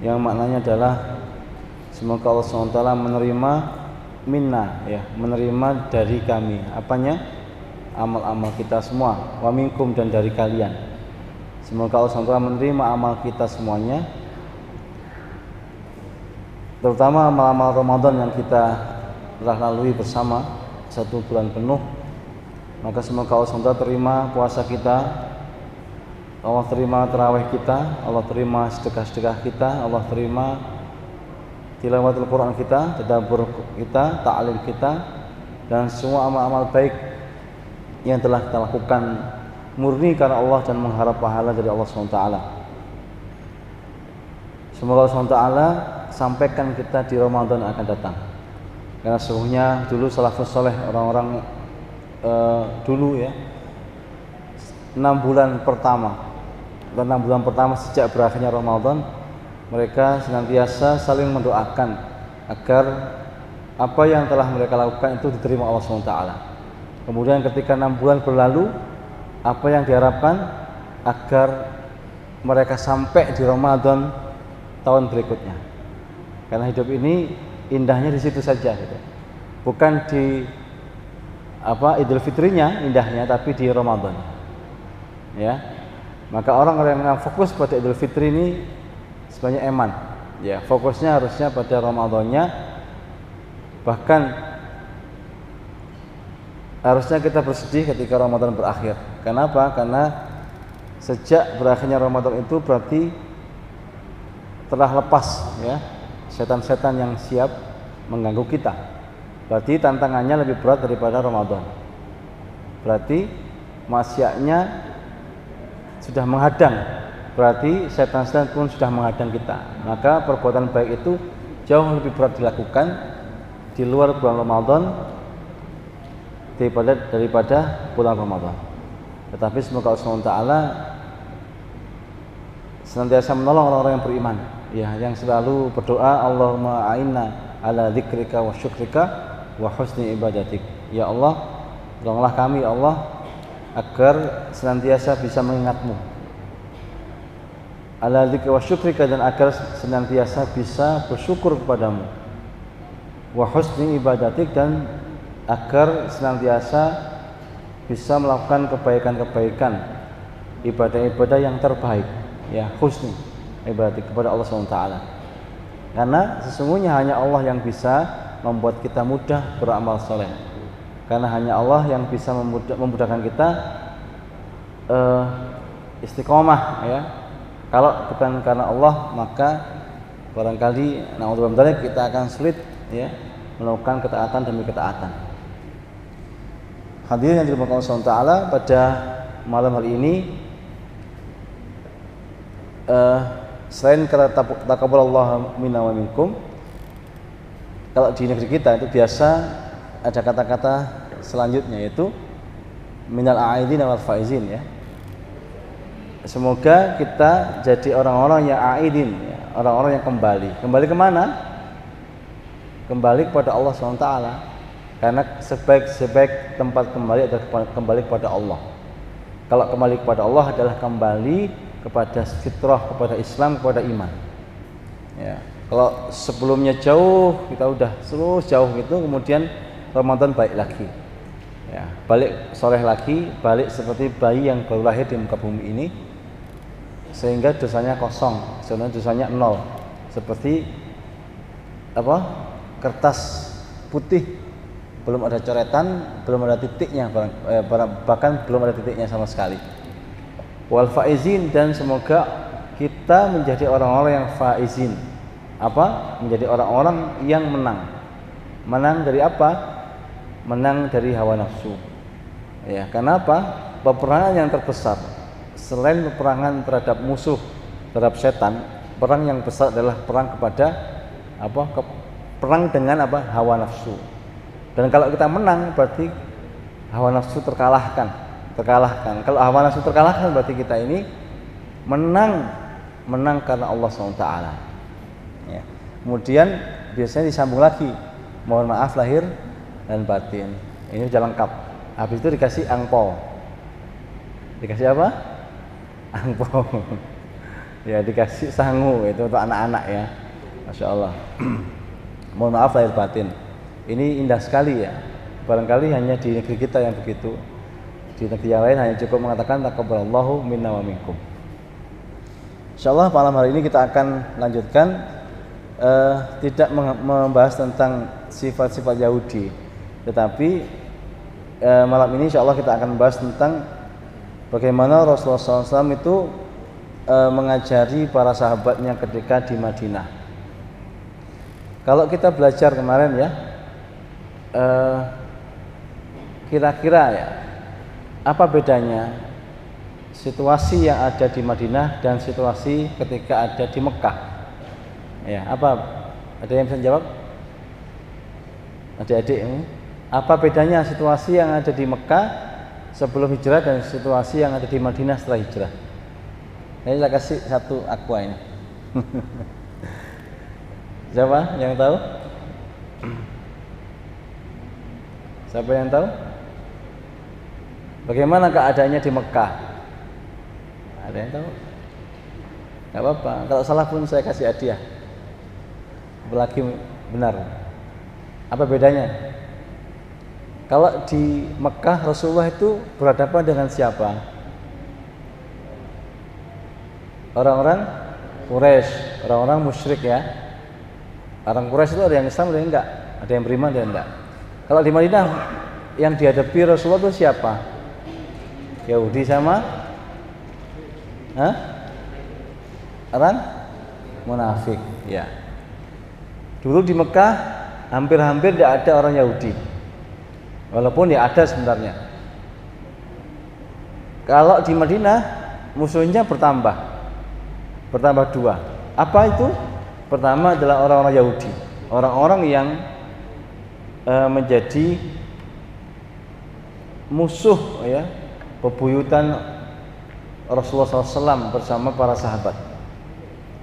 yang maknanya adalah semoga Allah SWT menerima minna, ya, menerima dari kami, apanya, amal-amal kita semua, wa minkum, dan dari kalian. Semoga Allah SWT menerima amal kita semuanya, terutama amal-amal Ramadan yang kita telah lalui bersama 1 bulan penuh. Maka semoga Allah SWT terima puasa kita, Allah terima tarawih kita, Allah terima sedekah-sedekah kita, Allah terima tilawatul Quran kita, tadabbur kita, ta'lim kita, dan semua amal-amal baik yang telah kita lakukan murni karena Allah dan mengharap pahala dari Allah SWT. Semoga Allah SWT sampaikan kita di Ramadan akan datang. Karena sesungguhnya dulu salafus saleh, orang-orang dulu, ya, 6 bulan pertama sejak berakhirnya Ramadan, mereka senantiasa saling mendoakan agar apa yang telah mereka lakukan itu diterima Allah SWT. Kemudian ketika 6 bulan berlalu, apa yang diharapkan agar mereka sampai di Ramadan tahun berikutnya. Karena hidup ini indahnya di situ saja, gitu. Bukan di Idul Fitrinya indahnya, tapi di Ramadan. Ya. Maka orang-orang yang fokus pada Idul Fitri ini sebenarnya eman. Ya, fokusnya harusnya pada Ramadannya. Bahkan harusnya kita bersedih ketika Ramadan berakhir. Kenapa? Karena sejak berakhirnya Ramadan itu berarti telah lepas, ya, setan-setan yang siap mengganggu kita. Berarti tantangannya lebih berat daripada Ramadan. Berarti maksiatnya sudah menghadang, berarti setan-setan pun sudah menghadang kita. Maka perbuatan baik itu jauh lebih berat dilakukan di luar bulan Ramadan daripada bulan Ramadan. Tetapi semoga Allah SWT senantiasa menolong orang-orang yang beriman, ya, yang selalu berdoa, Allahumma a'inna ala dzikrika wa syukrika wa husni ibadatik. Ya Allah, tolonglah kami, ya Allah, agar senantiasa bisa mengingatmu, ala dzikri wa syukrika, dan agar senantiasa bisa bersyukur kepadamu, wa husni ibadatik, dan agar senantiasa bisa melakukan kebaikan-kebaikan, ibadah-ibadah yang terbaik, ya, husni ibadatik kepada Allah SWT. Karena sesungguhnya hanya Allah yang bisa membuat kita mudah beramal soleh. Karena hanya Allah yang bisa memudahkan kita istiqomah, ya. Kalau bukan karena Allah, maka barangkali na'udzubillah kita akan sulit, ya, melakukan ketaatan demi ketaatan. Hadirin yang dimuliakan Allah SWT, pada malam hari ini selain kata taqabbalallahu minna wa minkum, kalau di negeri kita itu biasa ada kata-kata selanjutnya, yaitu minal a'idin wal faizin, ya. Semoga kita jadi orang-orang yang a'idin, ya, orang-orang yang kembali kemana? Kembali kepada Allah SWT. Karena sebaik-sebaik tempat kembali adalah kembali kepada Allah. Kalau kembali kepada Allah adalah kembali kepada fitrah, kepada Islam, kepada iman, ya. Kalau sebelumnya jauh, kita udah terus jauh gitu, kemudian Ramadan baik lagi, ya, balik soleh lagi, balik seperti bayi yang baru lahir di muka bumi ini, sehingga dosanya kosong, sebenarnya dosanya 0, seperti kertas putih, belum ada coretan, belum ada titiknya, bahkan belum ada titiknya sama sekali. Wal faizin, dan semoga kita menjadi orang-orang yang faizin. Menjadi orang-orang yang menang dari apa? Menang dari hawa nafsu, ya. Kenapa? Peperangan yang terbesar selain peperangan terhadap musuh, terhadap setan, perang yang besar adalah perang kepada perang dengan hawa nafsu. Dan kalau kita menang, berarti hawa nafsu terkalahkan. Kalau hawa nafsu terkalahkan, berarti kita ini menang karena Allah SWT, ya. Kemudian biasanya disambung lagi, mohon maaf lahir dan batin. Ini sudah lengkap. Habis itu dikasih angpau. Dikasih apa? Angpau. Ya dikasih sangu itu untuk anak-anak ya. Masya Allah. Mohon maaf lahir batin. Ini indah sekali ya. Barangkali hanya di negeri kita yang begitu. Di negeri yang lain hanya cukup mengatakan taqabbalallahu minna wa minkum. Insyaallah malam hari ini kita akan lanjutkan tidak membahas tentang sifat-sifat Yahudi, tetapi malam ini insyaallah kita akan membahas tentang bagaimana Rasulullah SAW itu mengajari para sahabatnya ketika di Madinah. Kalau kita belajar kemarin ya, kira-kira ya apa bedanya situasi yang ada di Madinah dan situasi ketika ada di Mekah? Ya, apa? Ada yang bisa jawab? Adik-adik ini, apa bedanya situasi yang ada di Mekah sebelum hijrah dan situasi yang ada di Madinah setelah hijrah? Ini saya kasih satu aqua ini. Siapa yang tahu? Siapa yang tahu? Bagaimana keadaannya di Mekah? Ada yang tahu? Gak apa-apa. Kalau salah pun saya kasih hadiah. Apalagi benar. Apa bedanya? Kalau di Mekah Rasulullah itu berhadapan dengan siapa? Orang-orang Quraisy, orang-orang musyrik ya. Orang Quraisy itu ada yang Islam, ada yang enggak, ada yang beriman, ada yang enggak. Kalau di Madinah yang dihadapi Rasulullah itu siapa? Yahudi sama orang munafik ya. Dulu di Mekah hampir-hampir tidak ada orang Yahudi, walaupun ya ada sebenarnya. Kalau di Madinah musuhnya bertambah dua. Apa itu? Pertama adalah orang-orang Yahudi, orang-orang yang menjadi musuh ya bebuyutan Rasulullah SAW bersama para sahabat,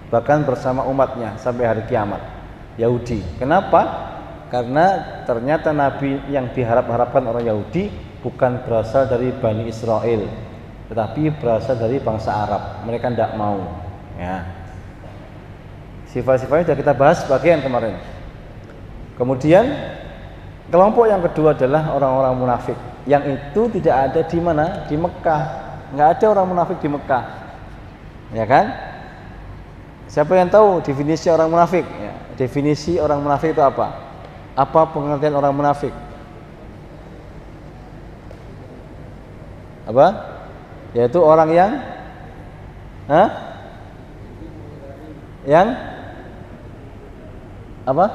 bahkan bersama umatnya sampai hari kiamat. Yahudi. Kenapa? Karena ternyata Nabi yang diharap-harapkan orang Yahudi bukan berasal dari Bani Israel, tetapi berasal dari bangsa Arab. Mereka tidak mau. Ya. Sifat-sifatnya sudah kita bahas bagian kemarin. Kemudian kelompok yang kedua adalah orang-orang munafik. Yang itu tidak ada di mana? Di Mekah. Nggak ada orang munafik di Mekah. Ya kan? Siapa yang tahu definisi orang munafik? Ya. Definisi orang munafik itu apa? Apa pengertian orang munafik? Apa? Yaitu orang yang yang apa?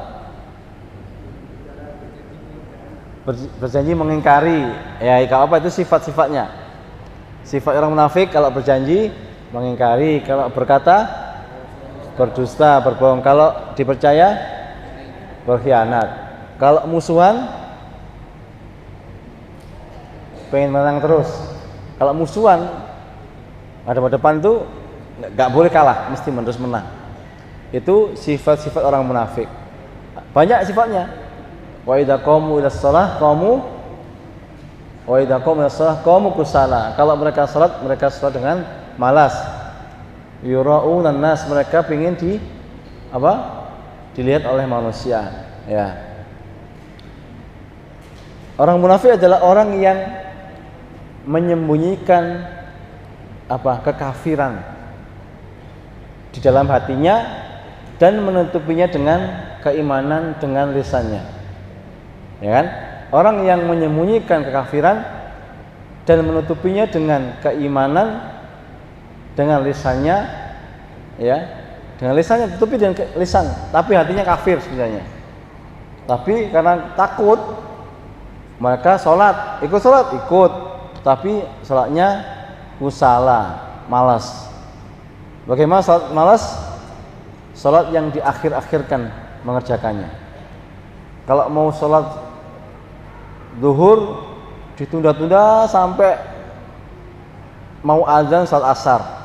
Berjanji mengingkari. Ya, kalau apa itu sifat-sifatnya? Sifat orang munafik kalau berjanji mengingkari, kalau berkata berdusta, berbohong, kalau dipercaya berkhianat, kalau musuhan pengen menang terus. Kalau musuhan ada pada depan tuh nggak boleh kalah, mesti terus menang. Itu sifat-sifat orang munafik. Banyak sifatnya. Wa idza qamu ila shalah qamu kusala. Kalau mereka salat dengan malas. Yura'unan nas, mereka ingin dilihat oleh manusia ya. Orang munafik adalah orang yang menyembunyikan kekafiran di dalam hatinya dan menutupinya dengan keimanan dengan lisannya. Ya kan? Orang yang menyembunyikan kekafiran dan menutupinya dengan keimanan dengan lisannya, ya, dengan lisannya tutupi dengan lisan, tapi hatinya kafir sebenarnya. Tapi karena takut, mereka ikut sholat, tapi sholatnya kusala, malas. Bagaimana sholat malas? Sholat yang diakhir-akhirkan mengerjakannya. Kalau mau sholat zuhur ditunda-tunda sampai mau azan sholat asar.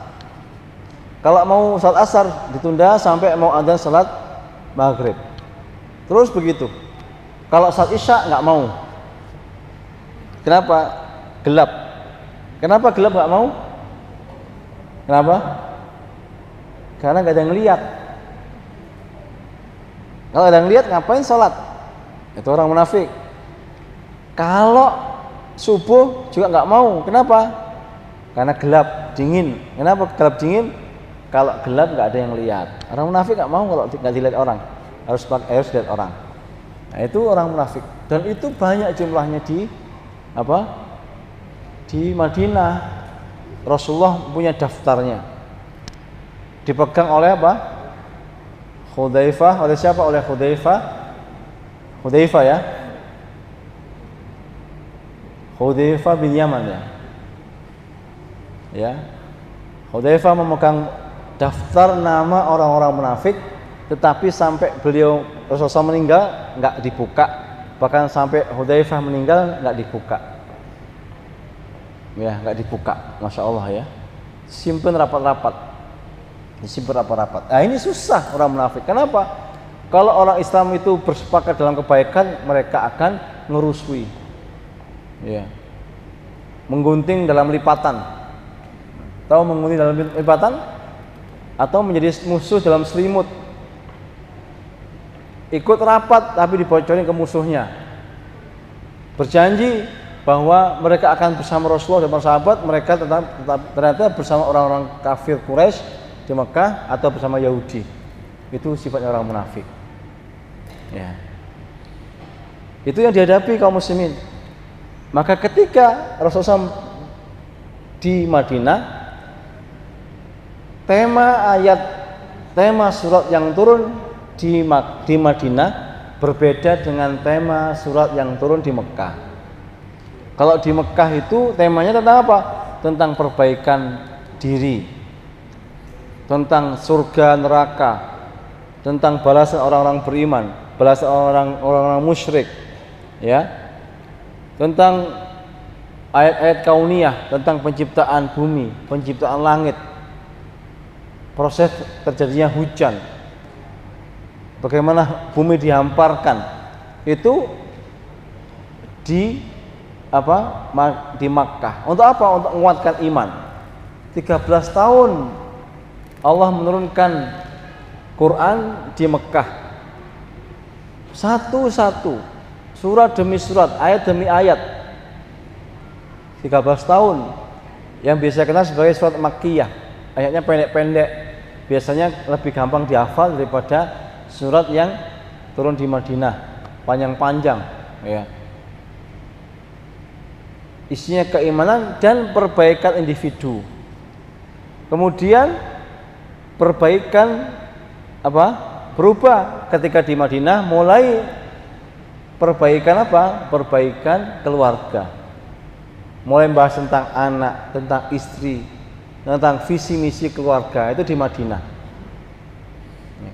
Kalau mau sholat asar ditunda sampai mau adzan sholat maghrib. Terus begitu. Kalau sholat isya nggak mau. Kenapa? Gelap. Kenapa gelap nggak mau? Kenapa? Karena nggak ada yang lihat. Kalau ada yang lihat ngapain sholat? Itu orang munafik. Kalau subuh juga nggak mau. Kenapa? Karena gelap, dingin. Kenapa gelap dingin? Kalau gelap nggak ada yang lihat. Orang munafik nggak mau kalau nggak dilihat orang. Harus lihat orang. Nah, itu orang munafik. Dan itu banyak jumlahnya di di Madinah. Rasulullah punya daftarnya. Dipegang oleh apa? Hudzaifah. Oleh siapa? Oleh Hudzaifah. Hudzaifah ya. Hudzaifah bin Yaman ya. Ya. Hudzaifah memegang daftar nama orang-orang munafik, tetapi sampai beliau Rasulullah meninggal nggak dibuka, bahkan sampai Hudzaifah meninggal nggak dibuka, ya nggak dibuka, masya Allah ya, simpen rapat-rapat, disimpan rapat-rapat. Nah ini susah orang munafik. Kenapa? Kalau orang Islam itu bersepakat dalam kebaikan, mereka akan ngerusui, ya, menggunting dalam lipatan. Tahu menggunting dalam lipatan? Atau menjadi musuh dalam selimut. Ikut rapat tapi dibocorin ke musuhnya. Berjanji bahwa mereka akan bersama Rasulullah dan para sahabat, mereka ternyata bersama orang-orang kafir Quraisy di Mekah atau bersama Yahudi. Itu sifatnya orang munafik. Ya. Itu yang dihadapi kaum muslimin. Maka ketika Rasulullah di Madinah, tema surat yang turun di Madinah berbeda dengan tema surat yang turun di Mekah. Kalau di Mekah itu temanya tentang apa? Tentang perbaikan diri, tentang surga neraka, tentang balasan orang-orang beriman, balasan orang-orang musyrik, ya, tentang ayat-ayat kauniyah, tentang penciptaan bumi, penciptaan langit, proses terjadinya hujan, bagaimana bumi dihamparkan, itu di Makkah. Untuk apa? Untuk menguatkan iman. 13 tahun Allah menurunkan Quran di Mekah, satu-satu, surat demi surat, ayat demi ayat. 13 tahun, yang biasa kenal sebagai surat Makkiyah. Ayatnya pendek-pendek, biasanya lebih gampang dihafal daripada surat yang turun di Madinah, panjang-panjang, ya. Isinya keimanan dan perbaikan individu. Kemudian perbaikan berubah ketika di Madinah, mulai perbaikan perbaikan keluarga, mulai membahas tentang anak, tentang istri, tentang visi misi keluarga, itu di Madinah.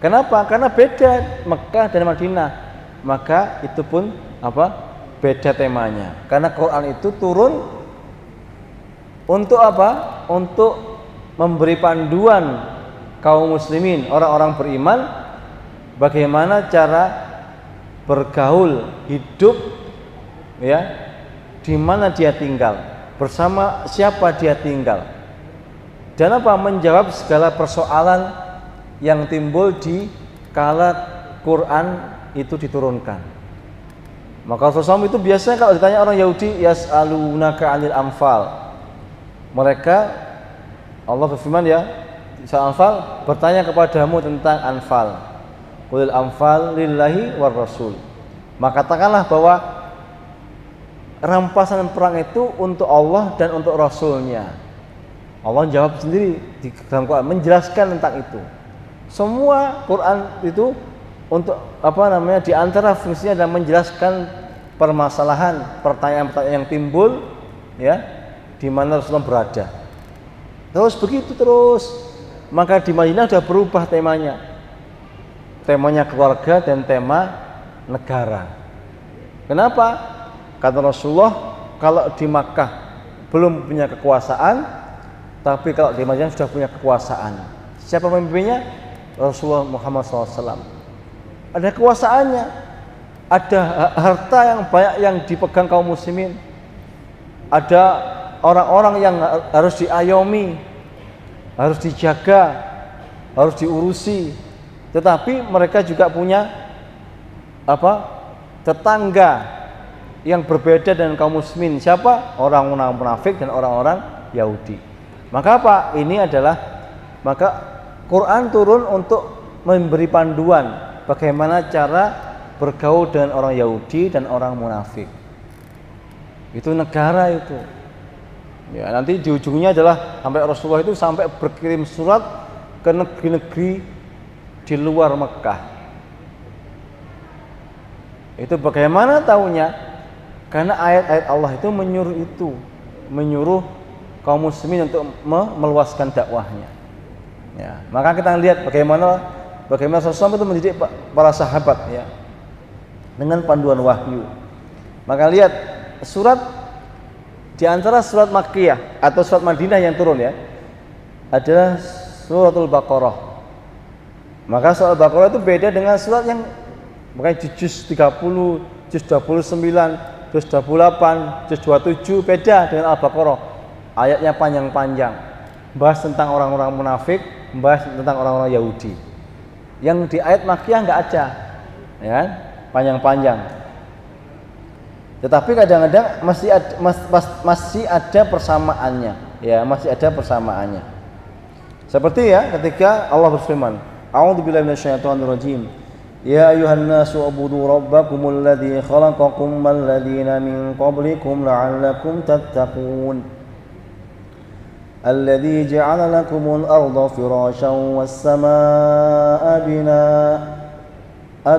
Kenapa? Karena beda Mekah dan Madinah, maka itu pun beda temanya. Karena Quran itu turun untuk apa? Untuk memberi panduan kaum muslimin, orang-orang beriman, bagaimana cara bergaul, hidup, ya, di mana dia tinggal, bersama siapa dia tinggal, dan menjawab segala persoalan yang timbul di kala Quran itu diturunkan. Maka Rasulullah itu biasanya kalau ditanya orang Yahudi, yas'alunaka 'anil anfal, mereka, Allah berfirman ya, surah Anfal, bertanya kepadamu tentang anfal. Qulil anfal lillahi war rasul. Maka katakanlah bahwa rampasan perang itu untuk Allah dan untuk Rasulnya. Allah jawab sendiri di dalam Quran, menjelaskan tentang itu. Semua Quran itu untuk di antara fungsinya adalah menjelaskan permasalahan, pertanyaan-pertanyaan yang timbul, ya, di mana Rasulullah berada. Terus begitu terus. Maka di Madinah sudah berubah temanya. Temanya keluarga dan tema negara. Kenapa? Kata Rasulullah, kalau di Makkah belum punya kekuasaan, tapi kalau di Madinah sudah punya kekuasaan. Siapa pemimpinnya? Rasulullah Muhammad SAW. Ada kekuasaannya, ada harta yang banyak yang dipegang kaum muslimin, ada orang-orang yang harus diayomi, harus dijaga, harus diurusi. Tetapi mereka juga punya tetangga yang berbeda dengan kaum muslimin. Siapa? Orang-orang munafik dan orang-orang Yahudi. Maka apa? Maka Quran turun untuk memberi panduan bagaimana cara bergaul dengan orang Yahudi dan orang munafik. Itu negara itu. Ya, nanti di ujungnya adalah sampai Rasulullah itu sampai berkirim surat ke negeri-negeri di luar Mekah. Itu bagaimana taunya? Karena ayat-ayat Allah itu menyuruh kaum muslimin untuk meluaskan dakwahnya. Ya, maka kita lihat bagaimana Rasulullah itu mendidik para sahabat ya dengan panduan wahyu. Maka lihat surat di antara surat Makkiyah atau surat Madinah yang turun ya adalah suratul Baqarah. Maka surat Baqarah itu beda dengan surat yang makanya juz 30, juz 29, juz 28, juz 27 beda dengan Al-Baqarah. Ayatnya panjang-panjang, bahas tentang orang-orang munafik, bahas tentang orang-orang Yahudi. Yang di ayat Makkiyah enggak ada, ya, panjang-panjang. Tetapi kadang-kadang masih ada persamaannya, ya, masih ada persamaannya. Seperti ya ketika Allah berfirman, A'udzubillahi minasyaitonirrajim. Ya ayyuhan nasu ubudu rabbakumul ladzi khalaqakum wal ladzina min qablikum la'allakum tattaqun. Alladzi ja'ala lakumul arda firasyan was samaa'a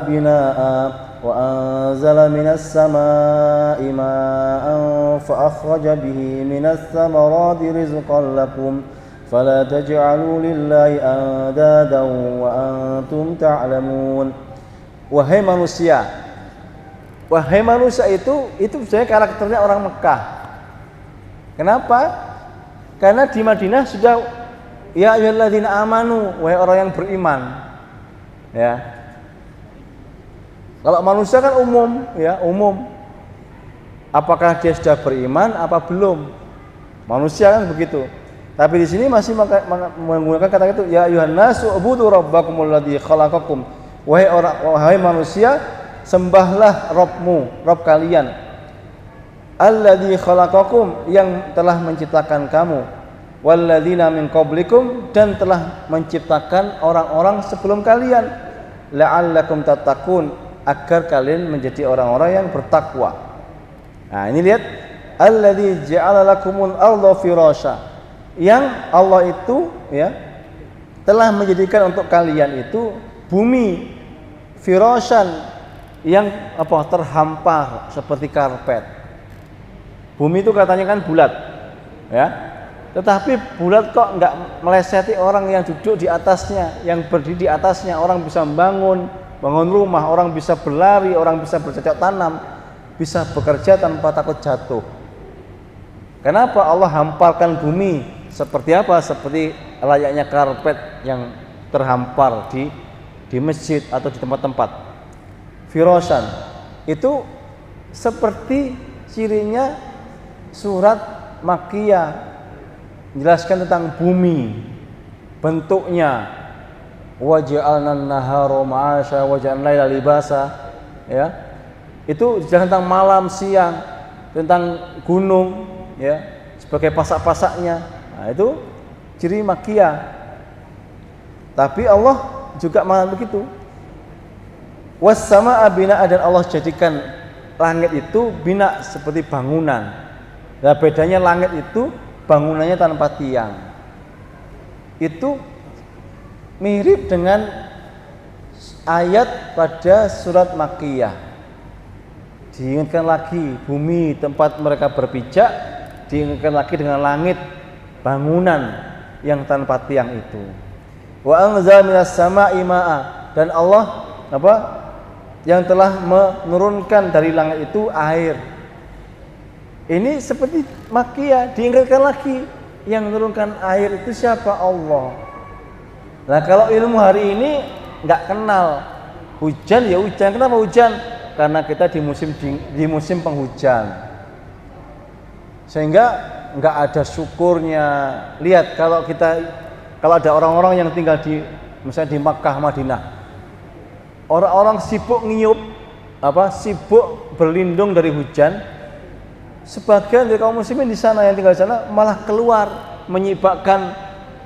binaa'a وأنزل من السماء ماء فأخرج به من الثمرات رزقا لكم فلا تجعلوا لله أندادا وأنتم تعلمون. Wahai manusia itu sebenarnya karakternya orang Mekah. Kenapa? Karena di Madinah sudah ya ayyuhalladzina amanu, wahai orang yang beriman. Ya. Kalau manusia kan umum, ya, umum. Apakah dia sudah beriman apa belum? Manusia kan begitu. Tapi di sini masih menggunakan kata itu, ya ayyuhan nasu ubudu rabbakumul ladzi khalaqakum. Wahai manusia, sembahlah Rabbmu, Rabb kalian. Alladzi khalaqakum, yang telah menciptakan kamu. Walladzina min qablikum, dan telah menciptakan orang-orang sebelum kalian. La'allakum tattaqun, agar kalian menjadi orang-orang yang bertakwa. Nah, ini lihat, alladzi ja'ala lakumul arda firasya, yang Allah itu ya telah menjadikan untuk kalian itu bumi firasyan, yang terhampar seperti karpet. Bumi itu katanya kan bulat, ya. Tetapi bulat kok enggak meleseti orang yang duduk di atasnya, yang berdiri di atasnya. Orang bisa bangun rumah, orang bisa berlari, orang bisa bercocok tanam, bisa bekerja tanpa takut jatuh. Kenapa Allah hamparkan bumi? Seperti apa? Seperti layaknya karpet yang terhampar di masjid atau di tempat-tempat. Firasyan itu seperti cirinya surat Makkiyah, menjelaskan tentang bumi, bentuknya. Waja'alna an-nahara ma'asha waja'alna al-laila libasa, ya. Itu jelaskan tentang malam, siang, tentang gunung, ya, sebagai pasak-pasaknya. Nah, itu ciri Makkiyah. Tapi Allah juga mengatakan begitu. Was samaa'a binaa'a, dan Allah jadikan langit itu bina, seperti bangunan. Nah, bedanya langit itu bangunannya tanpa tiang. Itu mirip dengan ayat pada surat Makkiyah. Diingatkan lagi bumi tempat mereka berpijak, diingatkan lagi dengan langit bangunan yang tanpa tiang itu. Wa anzala minas samaa'i maa'a, dan Allah yang telah menurunkan dari langit itu air. Ini seperti Makkiyah, diingatkan lagi, yang menurunkan air itu siapa? Allah. Nah, kalau ilmu hari ini nggak kenal hujan, ya hujan. Kenapa hujan? Karena kita di musim penghujan, sehingga nggak ada syukurnya. Lihat kalau ada orang-orang yang tinggal di misalnya di Makkah, Madinah, orang-orang sibuk ngiyup, sibuk berlindung dari hujan. Sebagian dari kaum muslimin di sana yang tinggal di sana malah keluar menyibakkan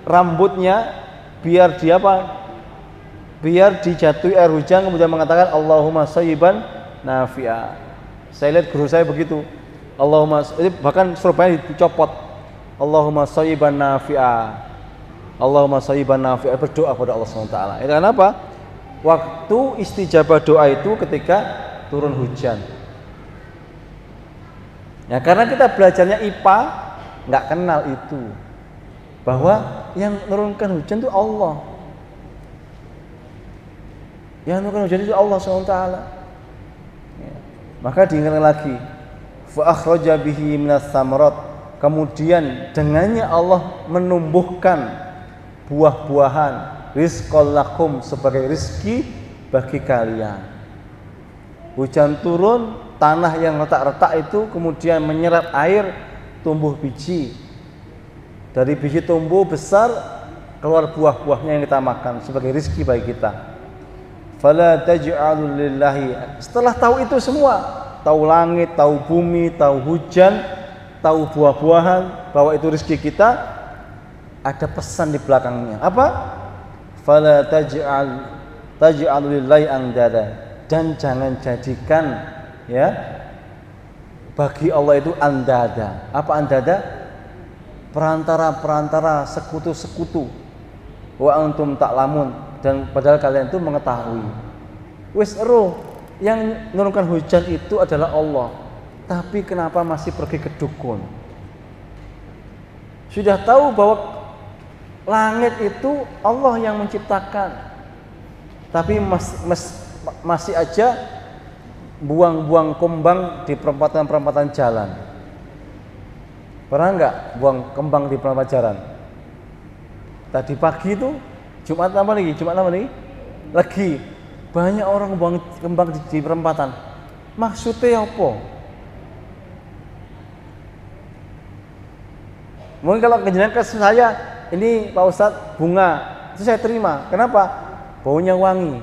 rambutnya biar dijatuhi air hujan, kemudian mengatakan Allahumma shayyiban nafi'a. Saya lihat guru saya begitu. Bahkan surabaya dicopot. Allahumma shayyiban nafi'a. Allahumma shayyiban nafi'a, berdoa kepada Allah SWT. Itu kenapa? Waktu istijabah doa itu ketika turun hujan. Ya, karena kita belajarnya IPA nggak kenal itu, bahwa yang menurunkan hujan itu Allah. Yang menurunkan hujan itu Allah SWT. Ya. Maka diingatkan lagi, fa akhraja bihi minas samarat. Kemudian dengannya Allah menumbuhkan buah-buahan, rizqal lakum, sebagai rizki bagi kalian. Hujan turun, tanah yang retak-retak itu kemudian menyerap air, tumbuh biji. Dari biji tumbuh besar, keluar buah-buahnya yang kita makan sebagai rizki bagi kita. Fala taj'alu lillahi. Setelah tahu itu semua, tahu langit, tahu bumi, tahu hujan, tahu buah-buahan, bahwa itu rizki kita, ada pesan di belakangnya. Apa? Fala taj'alu lillahi andada. Dan jangan jadikan bagi Allah itu andada. Apa andada? Perantara-perantara, sekutu-sekutu. Wa antum ta'lamun, dan padahal kalian itu mengetahui. Wis ero yang menurunkan hujan itu adalah Allah. Tapi kenapa masih pergi ke dukun? Sudah tahu bahwa langit itu Allah yang menciptakan, tapi masih aja buang-buang kembang di perempatan-perempatan jalan. Pernah nggak buang kembang di perempatan jalan? Tadi pagi itu Jumat apa nih? Lagi banyak orang buang kembang di perempatan. Maksudnya apa? Mungkin kalau kejadian ke saya, ini Pak Ustadz bunga, itu saya terima. Kenapa? Baunya wangi,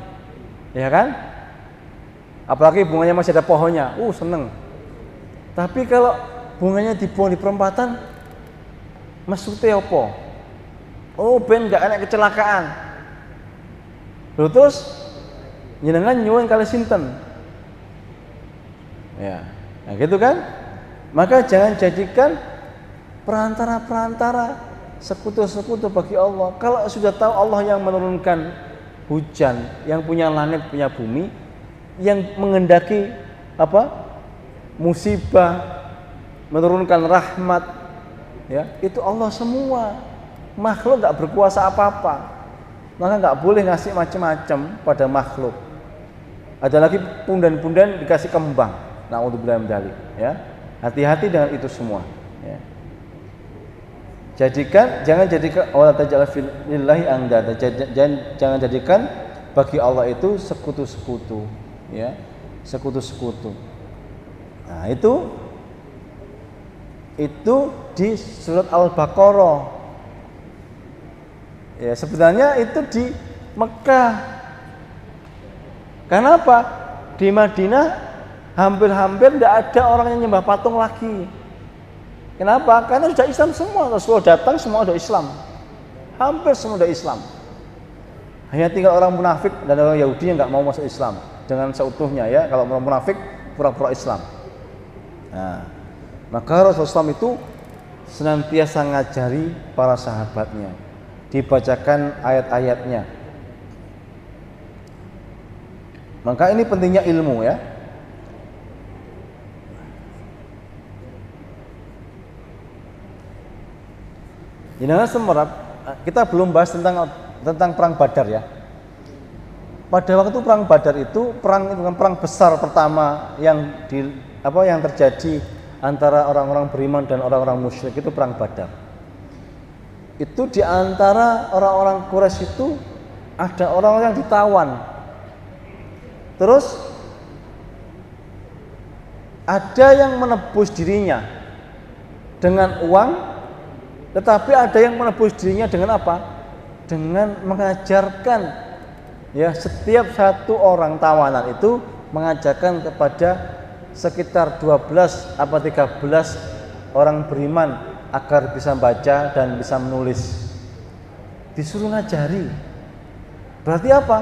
ya kan? Apalagi bunganya masih ada pohonnya, seneng. Tapi kalau bunganya dibuang di perempatan, maksudnya apa? Ben gak enak kecelakaan. Lalu terus jenengan nyuwun kali sinten? Ya, nah gitu kan? Maka jangan jadikan perantara-perantara, sekutu-sekutu bagi Allah. Kalau sudah tahu Allah yang menurunkan hujan, yang punya langit, punya bumi, yang mengendaki musibah, menurunkan rahmat, itu Allah semua. Makhluk nggak berkuasa apa-apa, maka nggak boleh ngasih macam-macam pada makhluk. Ada lagi pundan-pundan dikasih kembang. Na'udzubillah min dzalik, hati-hati dengan itu semua. Jangan jadikan wala taj'al lillahi andada. Jangan jadikan bagi Allah itu sekutu-sekutu, sekutu-sekutu. Nah, itu di surat Al-Baqarah. Sebenarnya itu di Mekah. Kenapa? Di Madinah hampir-hampir tidak ada orang yang nyembah patung lagi. Kenapa? Karena sudah Islam semua. Rasulullah datang semua sudah Islam. Hampir semua sudah Islam. Hanya tinggal orang munafik dan orang Yahudi yang nggak mau masuk Islam dengan seutuhnya. Kalau orang munafik pura-pura Islam. Nah, maka Rasulullah itu senantiasa ngajari para sahabatnya, dibacakan ayat-ayatnya. Maka ini pentingnya ilmu, Jangan semerap, kita belum bahas tentang perang Badar Pada waktu perang Badar itu perang besar pertama yang terjadi antara orang-orang beriman dan orang-orang musyrik, itu perang Badar. Itu di antara orang-orang Quraisy itu ada orang yang ditawan. Terus ada yang menebus dirinya dengan uang, tetapi ada yang menebus dirinya dengan apa? dengan mengajarkan, ya, setiap satu orang tawanan itu mengajarkan kepada sekitar 12 atau 13 orang beriman agar bisa baca dan bisa menulis. Disuruh ngajari. Berarti apa?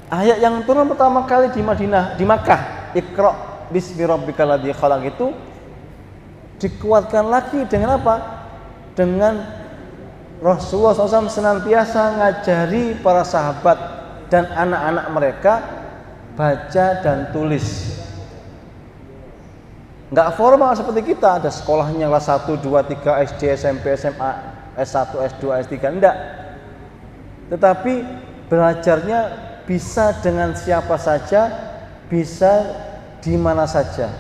Ayat yang turun pertama kali di Madinah, di Makkah, Iqra bismi rabbikal ladzi khalaq, itu dikuatkan lagi dengan apa? Dengan Rasulullah SAW senantiasa ngajari para sahabat dan anak-anak mereka baca dan tulis. Nggak formal seperti kita, ada sekolahnya kelas 1, 2, 3, SD, SMP, SMA, S1, S2, S3, enggak. Tetapi belajarnya bisa dengan siapa saja, bisa di mana saja.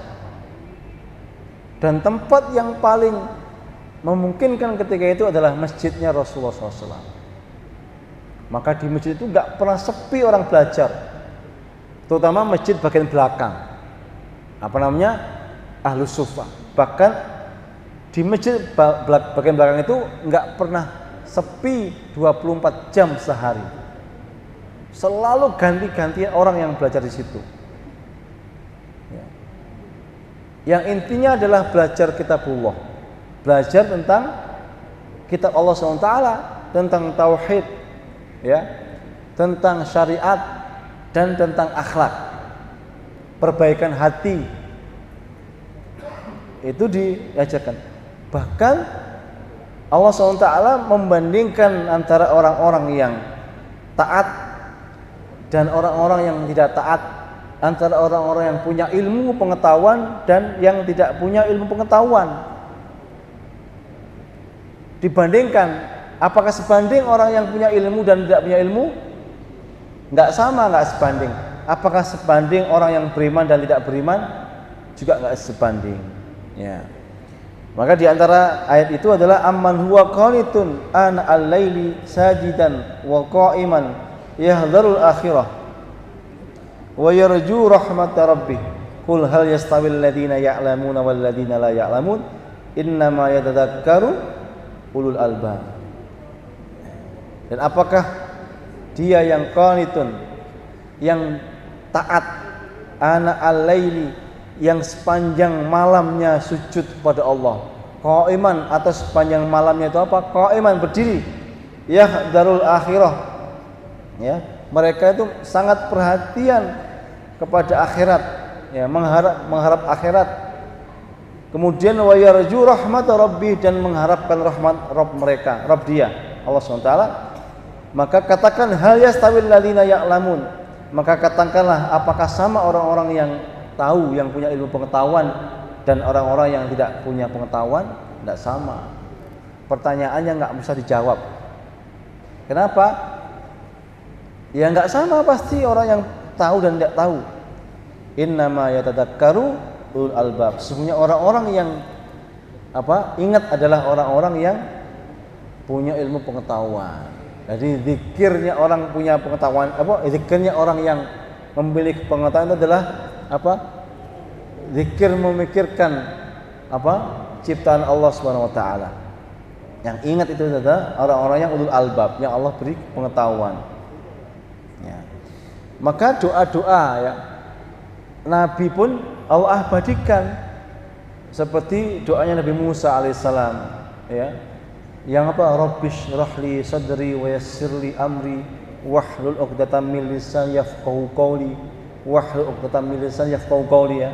Dan tempat yang paling memungkinkan ketika itu adalah masjidnya Rasulullah SAW. Maka di masjid itu nggak pernah sepi orang belajar, terutama masjid bagian belakang. Apa namanya? Ahlus Suffah. Bahkan di masjid bagian belakang itu nggak pernah sepi 24 jam sehari. Selalu ganti-ganti orang yang belajar di situ. Ya. Yang intinya adalah belajar kitabullah, belajar tentang kitab Allah SWT, tentang tauhid, ya, tentang syariat dan tentang akhlak, perbaikan hati. Itu diajarkan. Bahkan Allah SWT membandingkan antara orang-orang yang taat dan orang-orang yang tidak taat, antara orang-orang yang punya ilmu pengetahuan dan yang tidak punya ilmu pengetahuan. Dibandingkan, apakah sebanding orang yang punya ilmu dan tidak punya ilmu? Enggak sama, enggak sebanding. Apakah sebanding orang yang beriman dan tidak beriman? Juga enggak sebanding. Ya. Maka di antara ayat itu adalah amman huwa qanitun ana al-laili sajidan wa qa'iman yahdharul akhirah wa yarju rahmat rabbih qul hal yastawil ladzina ya'lamuna wal ladzina la ya'lamun innama yatadzakkaru ulul albab. Dan apakah dia yang qanitun, yang taat, ana al-laili, yang sepanjang malamnya sujud kepada Allah, qaiman, atas sepanjang malamnya itu apa? Qaiman, berdiri, yahdharul akhirah, ya, mereka itu sangat perhatian kepada akhirat, ya, mengharap akhirat. Kemudian wa yarju rahmat rabbih, dan mengharapkan rahmat Rabb mereka, Rabb dia, Allah SWT. Maka katakan hal yastawil ladzina ya'lamun, maka katakanlah apakah sama orang-orang yang tahu, yang punya ilmu pengetahuan, dan orang-orang yang tidak punya pengetahuan? Tidak sama. Pertanyaannya nggak bisa dijawab. Kenapa? Ya nggak sama pasti orang yang tahu dan tidak tahu. Innama yatadzakkaru ulul albab. Sesungguhnya orang-orang yang ingat adalah orang-orang yang punya ilmu pengetahuan. Jadi zikirnya orang punya pengetahuan, zikirnya orang yang memiliki pengetahuan itu adalah zikir memikirkan ciptaan Allah Subhanahu wa taala. Yang ingat itu adalah orang-orang yang ulul albab, yang Allah beri pengetahuan. Ya. Maka doa-doa, ya, Nabi pun Allah abadikan, seperti doanya Nabi Musa alaihissalam, ya, yang Rabbish rahli sadri wa yassirli amri wahlul 'uqdatam min lisani yafqahu qawli wahlul 'uqdatam min lisani yafqahu qawli, ya.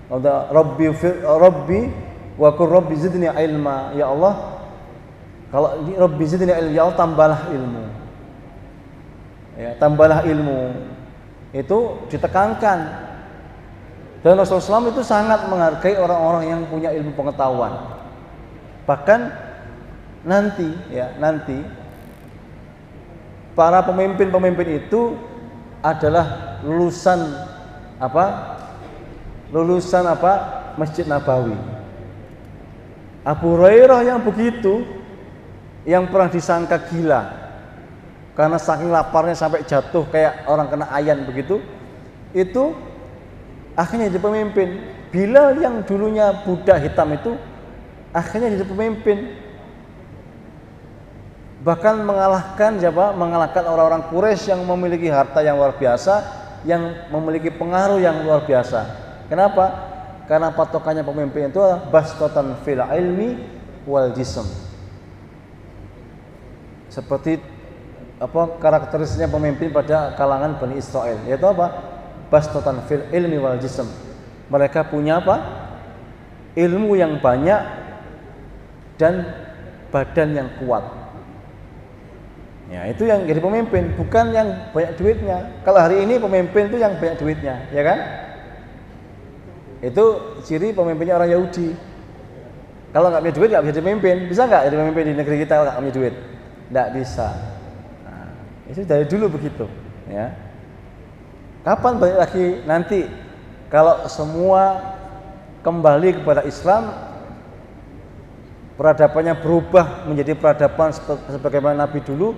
Rabbi wa qur rabbi zidni ilma, ya Allah, kalau ini Rabbi zidni ilma, ya Allah, tambahlah ilmu, ya, tambahlah ilmu, itu ditekankan. Dan Rasulullah SAW itu sangat menghargai orang-orang yang punya ilmu pengetahuan. Bahkan nanti para pemimpin-pemimpin itu adalah lulusan Masjid Nabawi. Abu Hurairah yang begitu, yang pernah disangka gila karena saking laparnya sampai jatuh kayak orang kena ayan begitu, itu akhirnya jadi pemimpin. Bilal yang dulunya budak hitam itu akhirnya jadi pemimpin. bahkan mengalahkan siapa? Mengalahkan orang-orang Quraisy yang memiliki harta yang luar biasa, yang memiliki pengaruh yang luar biasa. Kenapa? Karena patokannya pemimpin itu adalah bastatan fil ilmi wal jism. Seperti apa karakteristiknya pemimpin pada kalangan Bani Israel, yaitu apa? Bastatan fil ilmi wal jism. Mereka punya apa? Ilmu yang banyak dan badan yang kuat. Ya, itu yang jadi pemimpin, bukan yang banyak duitnya. Kalau hari ini pemimpin itu yang banyak duitnya, ya kan? Itu ciri pemimpinnya orang Yahudi. Kalau nggak punya duit nggak bisa jadi pemimpin. Bisa nggak jadi pemimpin di negeri kita kalau nggak punya duit? Nggak bisa. Nah, itu dari dulu begitu, ya. Kapan balik lagi nanti kalau semua kembali kepada Islam, peradabannya berubah menjadi peradaban sebagaimana Nabi dulu,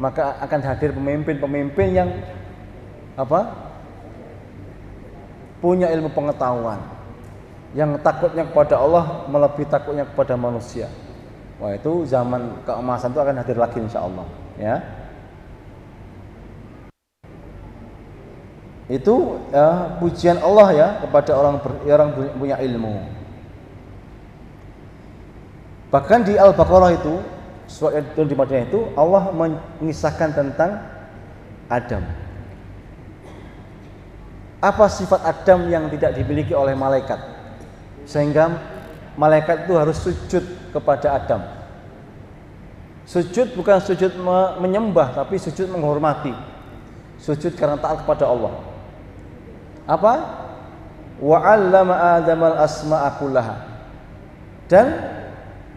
maka akan hadir pemimpin-pemimpin yang apa? Punya ilmu pengetahuan, yang takutnya kepada Allah melebihi takutnya kepada manusia. Wah, itu zaman keemasan itu akan hadir lagi insyaallah, ya. Itu pujian Allah ya kepada orang punya ilmu. Bahkan di Al-Baqarah itu, surat yang di Madinah itu, Allah mengisahkan tentang Adam. Apa sifat Adam yang tidak dimiliki oleh malaikat, sehingga malaikat itu harus sujud kepada Adam. Sujud bukan sujud menyembah, tapi sujud menghormati. Sujud karena taat kepada Allah. Apa? Wa 'allama Adamal asma'a kullaha. Dan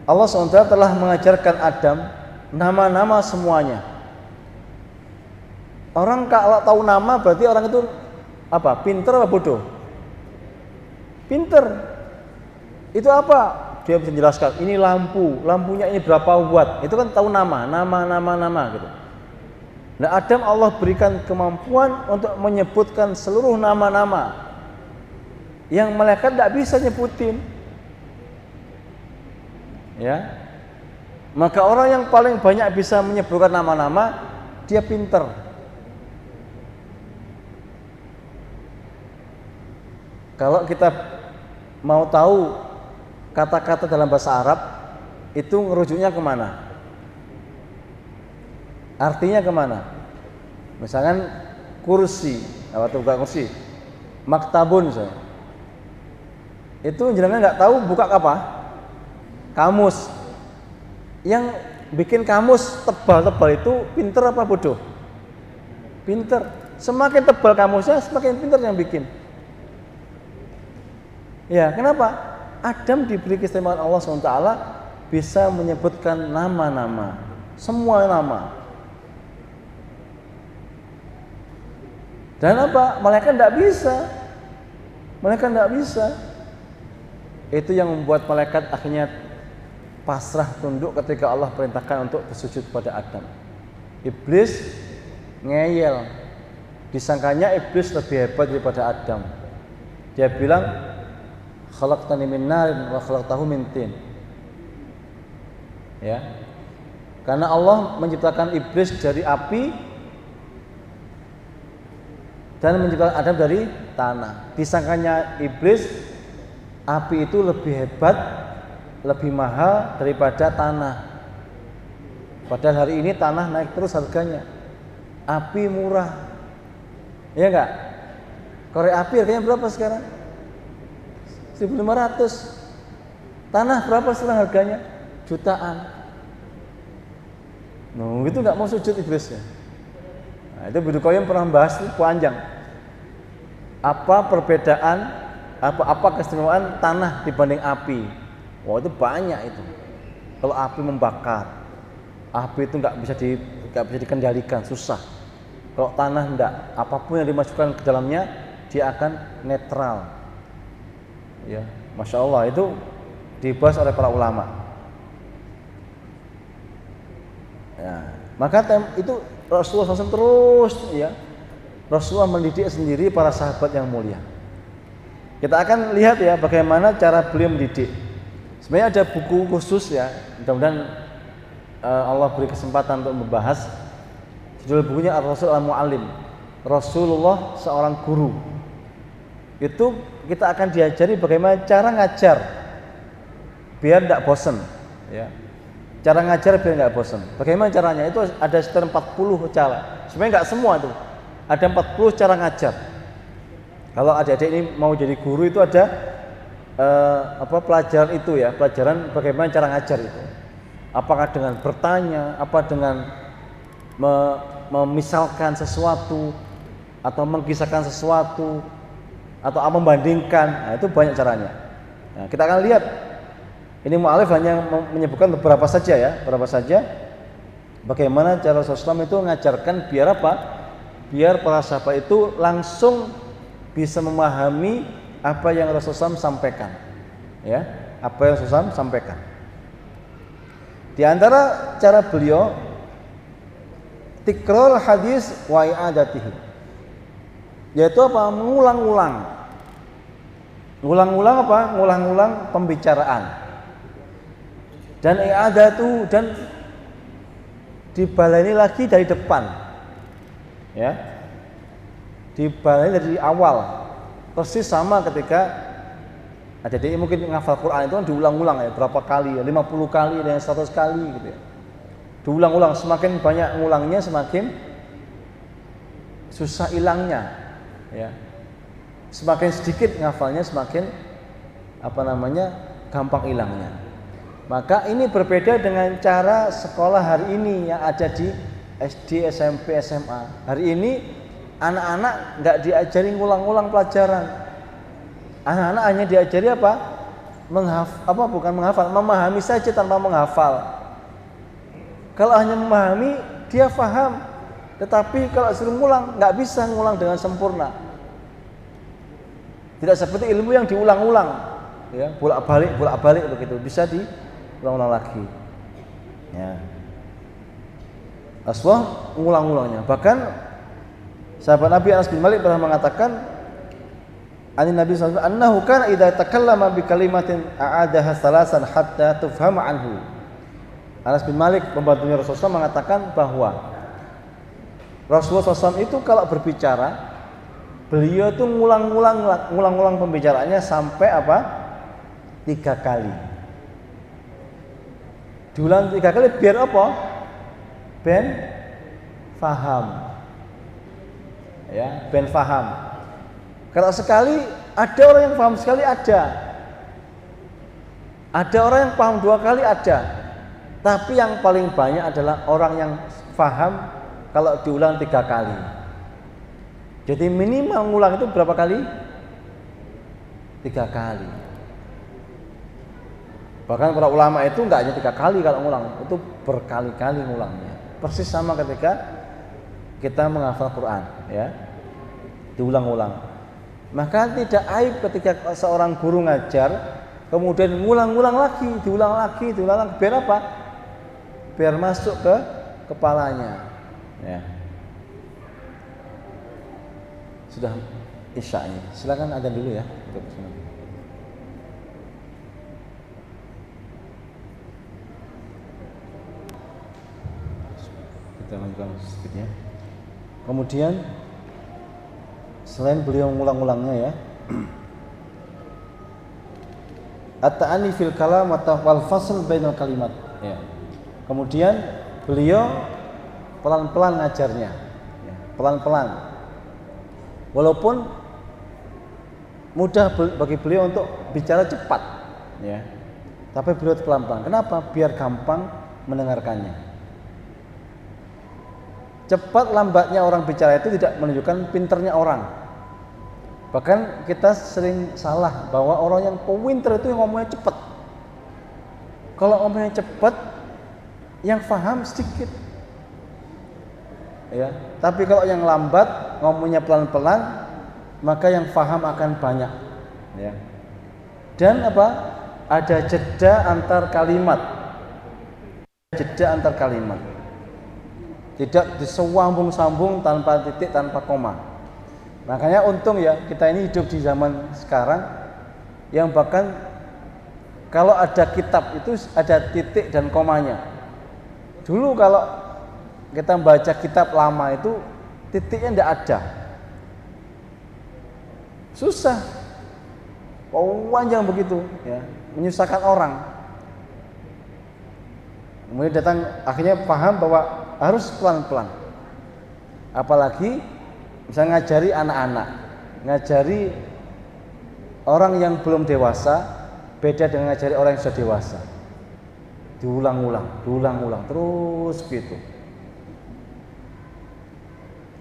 Allah SWT telah mengajarkan Adam nama-nama semuanya. Orang kalau tahu nama berarti orang itu apa? Pinter atau bodoh? Pinter. Itu apa? Dia bisa menjelaskan, ini lampu, lampunya ini berapa watt. Itu kan tahu nama gitu. Nah, Adam Allah berikan kemampuan untuk menyebutkan seluruh nama-nama yang malaikat tidak bisa nyebutin. Ya. Maka orang yang paling banyak bisa menyebutkan nama-nama, dia pinter. Kalau kita mau tahu kata-kata dalam bahasa Arab, itu ngerujuknya kemana? Artinya kemana? Misalkan kursi, atau bukan kursi, maktabun misalnya. Itu jenengan nggak tahu buka apa? Kamus. Yang bikin kamus tebal-tebal itu pinter apa bodoh? Pinter. Semakin tebal kamusnya, semakin pinter yang bikin. Ya, kenapa? Adam diberi keistimewaan Allah SWT bisa menyebutkan nama-nama, semua nama. Dan apa? Malaikat tidak bisa. Malaikat tidak bisa. Itu yang membuat malaikat akhirnya pasrah tunduk ketika Allah perintahkan untuk bersujud kepada Adam. Iblis ngeyel. Disangkanya iblis lebih hebat daripada Adam. Dia bilang, khalaqtani min narin wa khalaqtahu min tin. Ya. Karena Allah menciptakan iblis dari api dan menciptakan Adam dari tanah. Disangkanya iblis api itu lebih hebat, lebih mahal daripada tanah. Padahal hari ini tanah naik terus harganya. Api murah. Iya enggak? Korek api harganya berapa sekarang? 1.500. Tanah berapa sekarang harganya? Jutaan. Nah, itu enggak mau sujud iblisnya. Nah, itu Ibnu Qayyim pernah bahas itu panjang. Apa perbedaan, apa keistimewaan tanah dibanding api? Wah, itu banyak itu. Kalau api membakar, api itu nggak bisa dikendalikan, susah. Kalau tanah enggak, apapun yang dimasukkan ke dalamnya dia akan netral. Ya, masya Allah, itu dibahas oleh para ulama. Ya, maka itu Rasulullah SAW terus, ya, Rasulullah mendidik sendiri para sahabat yang mulia. Kita akan lihat ya bagaimana cara beliau mendidik. Sebenarnya ada buku khusus ya, mudah-mudahan Allah beri kesempatan untuk membahas. Judul bukunya Ar-Rasul Al-Mu'allim, Rasulullah seorang guru. Itu kita akan diajari bagaimana cara ngajar biar tidak bosan, ya. Cara ngajar biar nggak bosan. Bagaimana caranya? Itu ada sekitar 40 cara. Sebenarnya nggak semua itu. Ada 40 cara ngajar. Kalau adik-adik ini mau jadi guru itu ada pelajaran itu ya, pelajaran bagaimana cara ngajar itu. Apakah dengan bertanya, apa dengan memisalkan sesuatu atau mengkisahkan sesuatu atau membandingkan. Nah, itu banyak caranya. Nah, kita akan lihat. Ini mu'alif hanya menyebutkan beberapa saja ya, beberapa saja bagaimana cara Rasulullah itu mengajarkan biar apa? Biar para sahabat itu langsung bisa memahami apa yang Rasulullah sampaikan. Ya, apa yang Rasulullah sampaikan. Di antara cara beliau tikrul hadis wa i'adatihi. Yaitu apa? Mengulang-ulang. Ngulang-ulang apa? Ngulang-ulang pembicaraan. Dan i'adatu dan dibaleni lagi dari depan. Ya. Dibaleni dari awal. Persis sama ketika adik-adik mungkin menghafal Quran itu kan diulang-ulang ya, berapa kali ya, 50 kali dan 100 kali gitu ya. Diulang-ulang, semakin banyak ngulangnya semakin susah hilangnya ya. Semakin sedikit ngafalnya semakin gampang hilangnya. Maka ini berbeda dengan cara sekolah hari ini yang ada di SD, SMP, SMA. Hari ini anak-anak nggak diajari ngulang-ngulang pelajaran. Anak-anak hanya diajari apa? Bukan menghafal, memahami saja tanpa menghafal. Kalau hanya memahami, dia paham. Tetapi kalau suruh ngulang, nggak bisa ngulang dengan sempurna. Tidak seperti ilmu yang diulang-ulang, ya, bolak-balik begitu. Bisa diulang-ulang lagi. Ya. Rasulullah ngulang-ulangnya. Bahkan sahabat Nabi Anas bin Malik pernah mengatakan, Nabi sallallahu alaihi wasallam annahu kana idza takallama bi kalimatin a'adaha salasan hatta tufhama anhu. Anas bin Malik pembantunya Rasulullah mengatakan bahwa Rasulullah SAW itu kalau berbicara, beliau itu ngulang-ngulang pembicaraannya sampai 3 kali. Diulang 3 kali biar apa? Ben faham. Ya, ben faham. Kalau sekali ada orang yang paham sekali ada. Ada orang yang paham 2 kali ada. Tapi yang paling banyak adalah orang yang paham kalau diulang 3 kali. Jadi minimal ngulang itu berapa kali? 3 kali. Bahkan para ulama itu enggak hanya 3 kali kalau ngulang, itu berkali-kali ngulangnya. Persis sama ketika kita menghafal Quran, ya. Diulang-ulang. Maka tidak aib ketika seorang guru ngajar kemudian ngulang-ngulang lagi, diulang lagi, biar apa? Biar masuk ke kepalanya. Ya. Sudah isya ini. Silakan adzan dulu ya. Kita lanjutkan sedikitnya. Kemudian selain beliau mengulang-ulangnya ya, at-ta'ani fil kalam wal fasl bainal kalimat. Ya. Kemudian beliau pelan-pelan ngajarnya, ya, pelan-pelan. Walaupun mudah bagi beliau untuk bicara cepat, ya, tapi beliau pelan-pelan. Kenapa? Biar gampang mendengarkannya. Cepat lambatnya orang bicara itu tidak menunjukkan pinternya orang. Bahkan kita sering salah bahwa orang yang pinter itu yang ngomongnya cepat. Kalau ngomongnya cepat, yang paham sedikit. Ya, tapi kalau yang lambat ngomongnya pelan-pelan, maka yang paham akan banyak. Ya. Dan ada jeda antar kalimat. Jeda antar kalimat. Tidak disambung-sambung tanpa titik, tanpa koma. Makanya untung ya kita ini hidup di zaman sekarang yang bahkan kalau ada kitab itu ada titik dan komanya. Dulu kalau kita baca kitab lama itu titiknya tidak ada, susah, panjang begitu, ya, menyusahkan orang. Kemudian datang akhirnya paham bahwa harus pelan-pelan. Apalagi misalnya ngajari anak-anak, ngajari orang yang belum dewasa beda dengan ngajari orang yang sudah dewasa. Diulang-ulang terus gitu.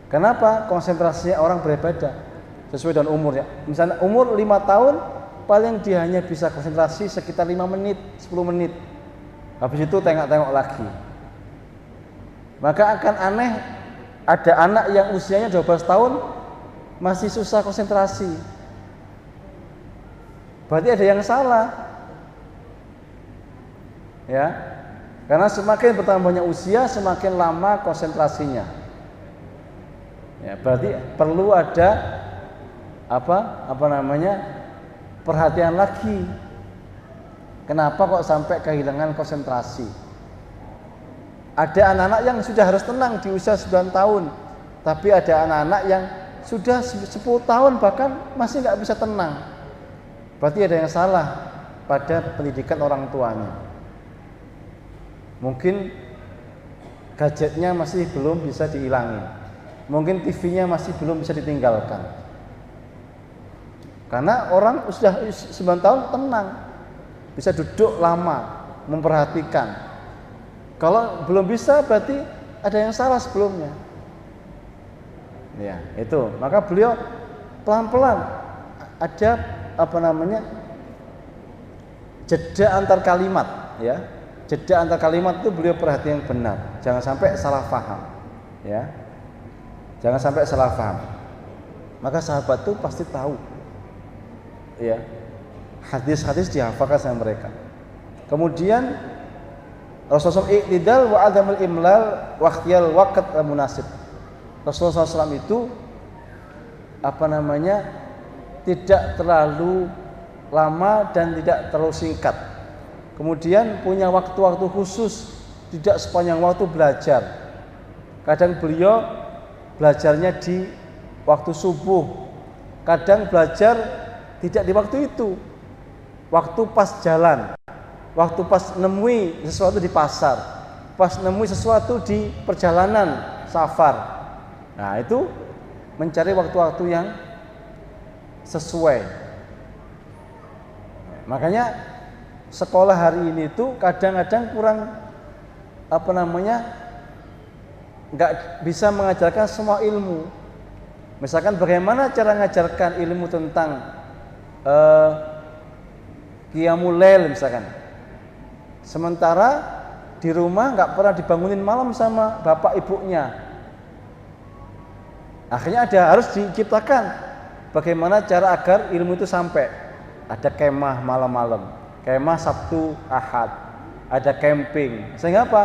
Kenapa? Konsentrasinya orang berbeda sesuai dengan umurnya. Misalnya umur 5 tahun paling dia hanya bisa konsentrasi sekitar 5 menit, 10 menit. Habis itu tengok-tengok lagi. Maka akan aneh ada anak yang usianya 12 tahun masih susah konsentrasi. Berarti ada yang salah. Ya. Karena semakin bertambahnya usia, semakin lama konsentrasinya. Ya, berarti perlu ada perhatian lagi. Kenapa kok sampai kehilangan konsentrasi? Ada anak-anak yang sudah harus tenang di usia 9 tahun, tapi ada anak-anak yang sudah 10 tahun bahkan masih nggak bisa tenang. Berarti ada yang salah pada pendidikan orang tuanya. Mungkin gadgetnya masih belum bisa dihilangin, mungkin TV-nya masih belum bisa ditinggalkan. Karena orang sudah 9 tahun tenang, bisa duduk lama, memperhatikan. Kalau belum bisa berarti ada yang salah sebelumnya. Ya, itu. Maka beliau pelan-pelan ada jeda antar kalimat, ya. Jeda antar kalimat itu beliau perhatian benar. Jangan sampai salah paham, ya. Jangan sampai salah paham. Maka sahabat itu pasti tahu, ya. Hadis-hadis dihafalkan sama mereka. Kemudian Rasulullah SAW i'tidal wa adamul imlal wa ikhtiyal waqt munasib. Rasulullah SAW itu tidak terlalu lama dan tidak terlalu singkat. Kemudian punya waktu-waktu khusus, tidak sepanjang waktu belajar. Kadang beliau belajarnya di waktu subuh, kadang belajar tidak di waktu itu. Waktu pas jalan, waktu pas nemui sesuatu di pasar, pas nemui sesuatu di perjalanan safar. Nah, itu mencari waktu-waktu yang sesuai. Makanya sekolah hari ini itu kadang-kadang kurang nggak bisa mengajarkan semua ilmu. Misalkan bagaimana cara mengajarkan ilmu tentang qiyamul lail misalkan. Sementara di rumah nggak pernah dibangunin malam sama bapak ibunya. Akhirnya harus diciptakan bagaimana cara agar ilmu itu sampai. Ada kemah malam-malam, kemah Sabtu Ahad, ada camping. Sehingga apa?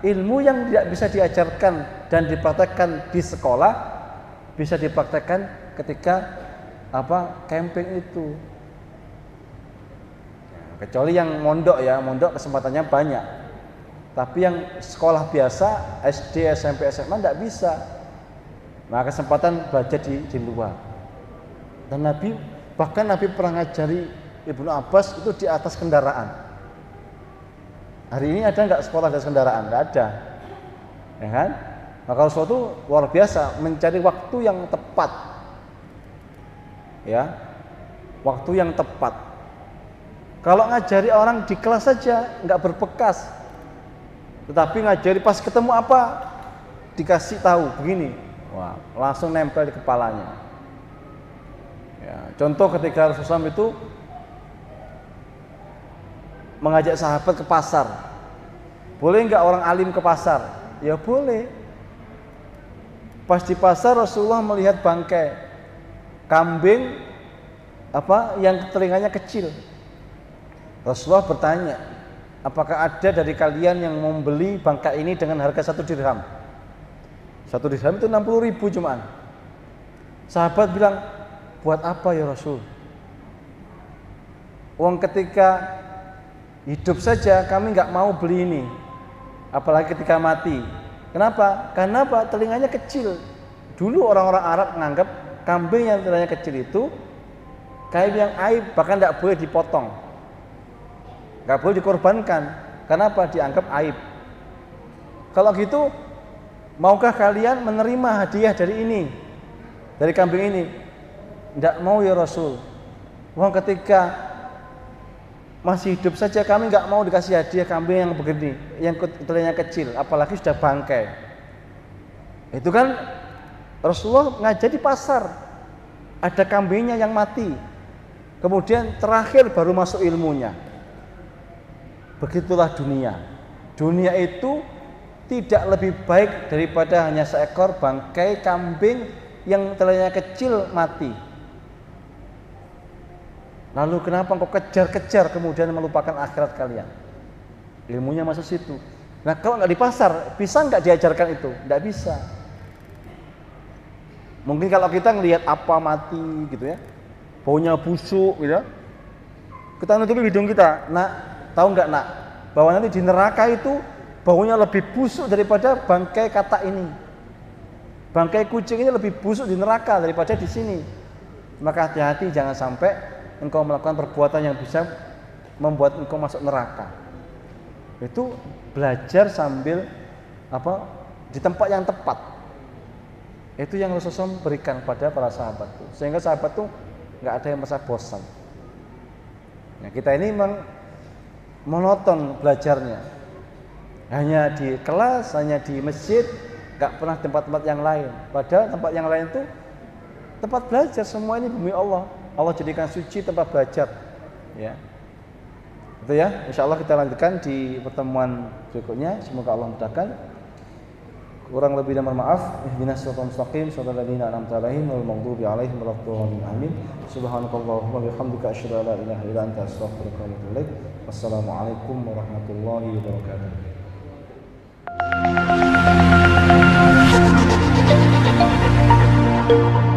Ilmu yang tidak bisa diajarkan dan dipraktekkan di sekolah bisa dipraktekkan ketika camping itu. Kecuali yang mondok, ya, mondok kesempatannya banyak. Tapi yang sekolah biasa, SD, SMP, SMA tidak bisa. Nah, kesempatan belajar di luar. Dan bahkan Nabi pernah ngajari Ibnu Abbas itu di atas kendaraan. Hari ini ada nggak sekolah di atas kendaraan? Nggak ada, ya kan? Maka Rasulullah itu luar biasa mencari waktu yang tepat, ya, waktu yang tepat. Kalau ngajari orang di kelas saja nggak berbekas, tetapi ngajari pas ketemu apa dikasih tahu begini, wah, langsung nempel di kepalanya. Ya, contoh ketika Rasulullah itu mengajak sahabat ke pasar, boleh nggak orang alim ke pasar? Ya boleh. Pas di pasar Rasulullah melihat bangkai kambing yang telinganya kecil. Rasulullah bertanya, apakah ada dari kalian yang membeli bangkai ini dengan harga 1 dirham? 1 dirham itu 60.000 cuman. Sahabat bilang, buat apa ya Rasul? Uang ketika hidup saja kami nggak mau beli ini. apalagi ketika mati. Kenapa? Karena apa? Telinganya kecil. Dulu orang-orang Arab menganggap kambing yang telinganya kecil itu kambing yang aib, bahkan tidak boleh dipotong, nggak boleh dikorbankan. Kenapa? Dianggap aib. Kalau gitu, maukah kalian menerima hadiah dari ini, dari kambing ini? Tidak mau ya Rasul. Wah, ketika masih hidup saja kami nggak mau dikasih hadiah kambing yang begini, yang telinganya kecil, apalagi sudah bangkai. Itu kan Rasulullah ngajar di pasar, ada kambingnya yang mati, kemudian terakhir baru masuk ilmunya. Begitulah dunia. Dunia itu tidak lebih baik daripada hanya seekor bangkai kambing yang telinganya kecil mati. Lalu kenapa engkau kejar-kejar kemudian melupakan akhirat kalian? Ilmunya masuk situ. Nah, kalau nggak di pasar, bisa nggak diajarkan itu? Nggak bisa. Mungkin kalau kita ngelihat apa mati gitu ya, baunya busuk gitu ya, kita nutupi hidung kita. Nak, tahu nggak nak, bahwa nanti di neraka itu baunya lebih busuk daripada bangkai katak ini. Bangkai kucing ini lebih busuk di neraka daripada di sini. Maka hati-hati jangan sampai engkau melakukan perbuatan yang bisa membuat engkau masuk neraka. Itu belajar sambil di tempat yang tepat. Itu yang Rasulullah berikan pada para sahabat itu, sehingga sahabat itu nggak ada yang merasa bosan. Nah, kita ini memang monoton belajarnya, hanya di kelas, hanya di masjid, nggak pernah tempat-tempat yang lain. Padahal tempat yang lain itu tempat belajar. Semua ini bumi Allah. Allah jadikan suci tempat belajar, ya. Itu ya. Insya Allah kita lanjutkan di pertemuan berikutnya. Semoga Allah mudahkan. Kurang lebih dan mohon maaf. Ihdinas siratal mustaqim, siratal ladzina an'amta 'alaihim ghairil maghdubi 'alaihim waladdallin. Amin. Subhanakallahumma wa bihamdika asyhadu an la ilaha illa anta astaghfiruka wa atubu ilaik. Wassalamualaikum warahmatullahi wabarakatuh.